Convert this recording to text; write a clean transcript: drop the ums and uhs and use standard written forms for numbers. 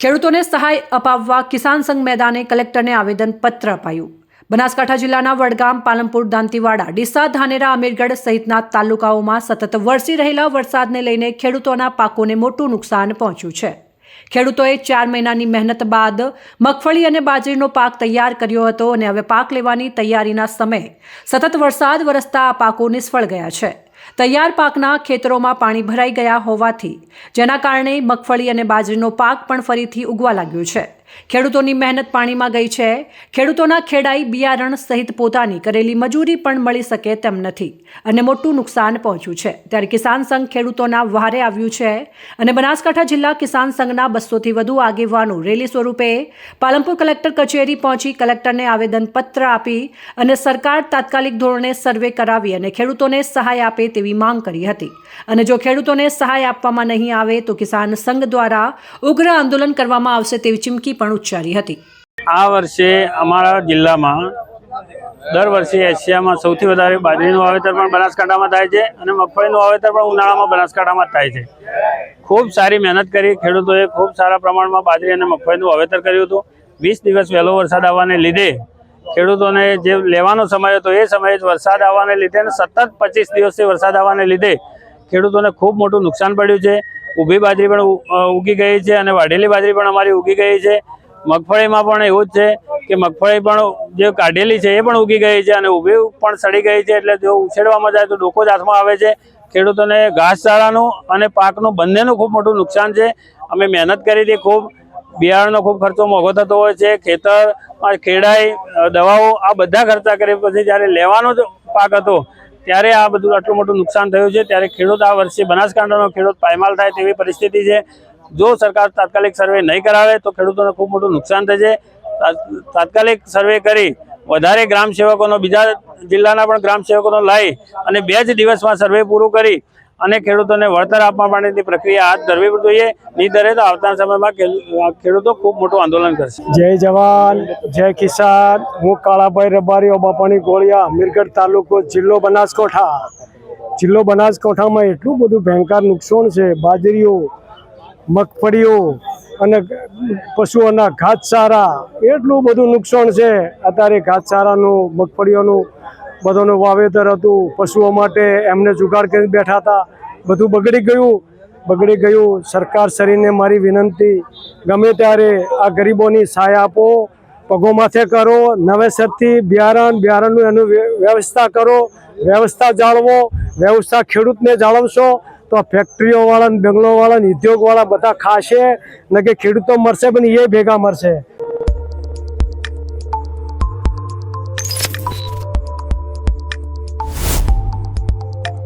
ખેડૂતોને સહાય અપાવવા કિસાન સંઘ મેદાને કલેક્ટરને આવેદનપત્ર અપાયું। બનાસકાંઠા જિલ્લાના વડગામ, પાલનપુર, દાંતીવાડા, ડીસા, ધાનેરા, અમીરગઢ સહિતના તાલુકાઓમાં સતત વરસી રહેલા વરસાદને લઈને ખેડૂતોના પાકોને મોટું નુકસાન પહોંચ્યું છે। ખેડૂતોએ 4 મહિનાની મહેનત બાદ મગફળી અને બાજરીનો પાક તૈયાર કર્યો હતો અને હવે પાક લેવાની તૈયારીના સમયે સતત વરસાદ વરસતા આ પાકો નિષ્ફળ ગયા છે। તૈયાર પાકના ખેતરોમાં પાણી ભરાઈ ગયા હોવાથી જેના કારણે મગફળી અને બાજરીનો પાક પણ ફરીથી ઉગવા લાગ્યો છે। ખેડૂતોની મહેનત પાણીમાં ગઈ છે। ખેડૂતોના ખેડાઈ, બિયારણ સહિત પોતાની કરેલી મજૂરી પણ મળી શકે તેમ નથી અને મોટું નુકસાન પહોંચ્યું છે। ત્યારે કિસાન સંઘ ખેડૂતોના વહારે આવ્યું છે અને બનાસકાંઠા જિલ્લા કિસાન સંઘના 200થી વધુ આગેવાનો રેલી સ્વરૂપે પાલનપુર કલેક્ટર કચેરી પહોંચી કલેક્ટરને આવેદનપત્ર આપી અને સરકાર તાત્કાલિક ધોરણે સર્વે કરાવી અને ખેડૂતોને સહાય આપે તેવી માંગ કરી હતી અને જો ખેડૂતોને સહાય આપવામાં નહીં આવે તો કિસાન સંઘ દ્વારા ઉગ્ર આંદોલન કરવામાં આવશે તેવી ચીમકી પણ ઉચ્ચારી હતી। આ વર્ષે અમારા જિલ્લામાં દર વર્ષે એશિયામાં સૌથી વધારે બાજરીનું વાવેતર પણ બનાસકાંઠામાં થાય છે અને મગફળીનું વાવેતર પણ ઉનાળામાં બનાસકાંઠામાં થાય છે। ખૂબ સારી મહેનત કરી ખેડૂતોએ, ખૂબ સારા પ્રમાણમાં બાજરી અને મગફળીનું વાવેતર કર્યું હતું। 20 દિવસ વહેલો વરસાદ આવવાને લીધે ખેડૂતોને જે લેવાનો સમય હતો એ સમયે જ વરસાદ આવવાને લીધે અને સતત 25 દિવસથી વરસાદ આવવાને લીધે ખેડૂતોને ખૂબ મોટું નુકસાન પડ્યું છે। ઊભી બાજરી પણ ઉગી ગઈ છે અને વાઢેલી બાજરી પણ અમારી ઉગી ગઈ છે। મગફળીમાં પણ એવું જ છે કે મગફળી પણ જે કાઢેલી છે એ પણ ઉગી ગઈ છે અને ઊભી પણ સડી ગઈ છે। એટલે જો ઉછેરવામાં જાય તો ડોકો જ હાથમાં આવે છે। ખેડૂતોને ઘાસચારાનું અને પાકનું બંનેનું ખૂબ મોટું નુકસાન છે। અમે મહેનત કરી હતી, ખૂબ બિયારણનો ખૂબ ખર્ચો મોંઘો થતો હોય છે, ખેતરમાં ખેડાઈ, દવાઓ, આ બધા ખર્ચા કરી પછી જ્યારે લેવાનો જ પાક હતો ત્યારે આ બધું આટલું મોટું નુકસાન થયું છે। ત્યારે ખેડૂત આ વર્ષે બનાસકાંઠાનો ખેડૂત પાયમાલ થાય તેવી પરિસ્થિતિ છે। જો સરકાર તાત્કાલિક સર્વે નહીં કરાવે તો ખેડૂતોને ખૂબ મોટું નુકસાન થશે। તાત્કાલિક સર્વે કરી વધારે ગ્રામ સેવકોનો, બીજા જિલ્લાના પણ ગ્રામ સેવકોનો લાવી અને 2 જ દિવસમાં સર્વે પૂરું કરી અને ખેડૂતોને વળતર આપવા માટેની પ્રક્રિયા હાથ ધરવી જોઈએ। નહીં ધરે તો આવતા સમયમાં ખેડૂતો ખૂબ મોટું આંદોલન કરશે। જય જવાન, જય કિસાન। હું કાળાભાઈ રબારી, બાપાની ગોળિયા, અમીરગઢ તાલુકો, જિલ્લો બનાસકાંઠામાં એટલું બધું ભયંકર નુકસાન છે। બાજરીઓ, મગફળીઓ અને પશુઓના ઘાસચારા એટલું બધું નુકસાન છે। અત્યારે ઘાસચારાનું, મગફળીઓનું બધાનું વાવેતર હતું, પશુઓ માટે એમને જુગાડ કરી બેઠા હતા, બધું બગડી ગયું। સરકાર શ્રીને મારી વિનંતી, ગમે ત્યારે આ ગરીબોની સહાય આપો, પગો માથે કરો, નવેસરથી બિયારણનું એનું વ્યવસ્થા કરો, વ્યવસ્થા જાળવો। વ્યવસ્થા ખેડૂતને જાળવશો તો ફેક્ટરીઓવાળા, બેંગલોવાળા, ઉદ્યોગવાળા બધા ખાશે ને કે ખેડૂતો મરશે પણ એ ભેગા મરશે।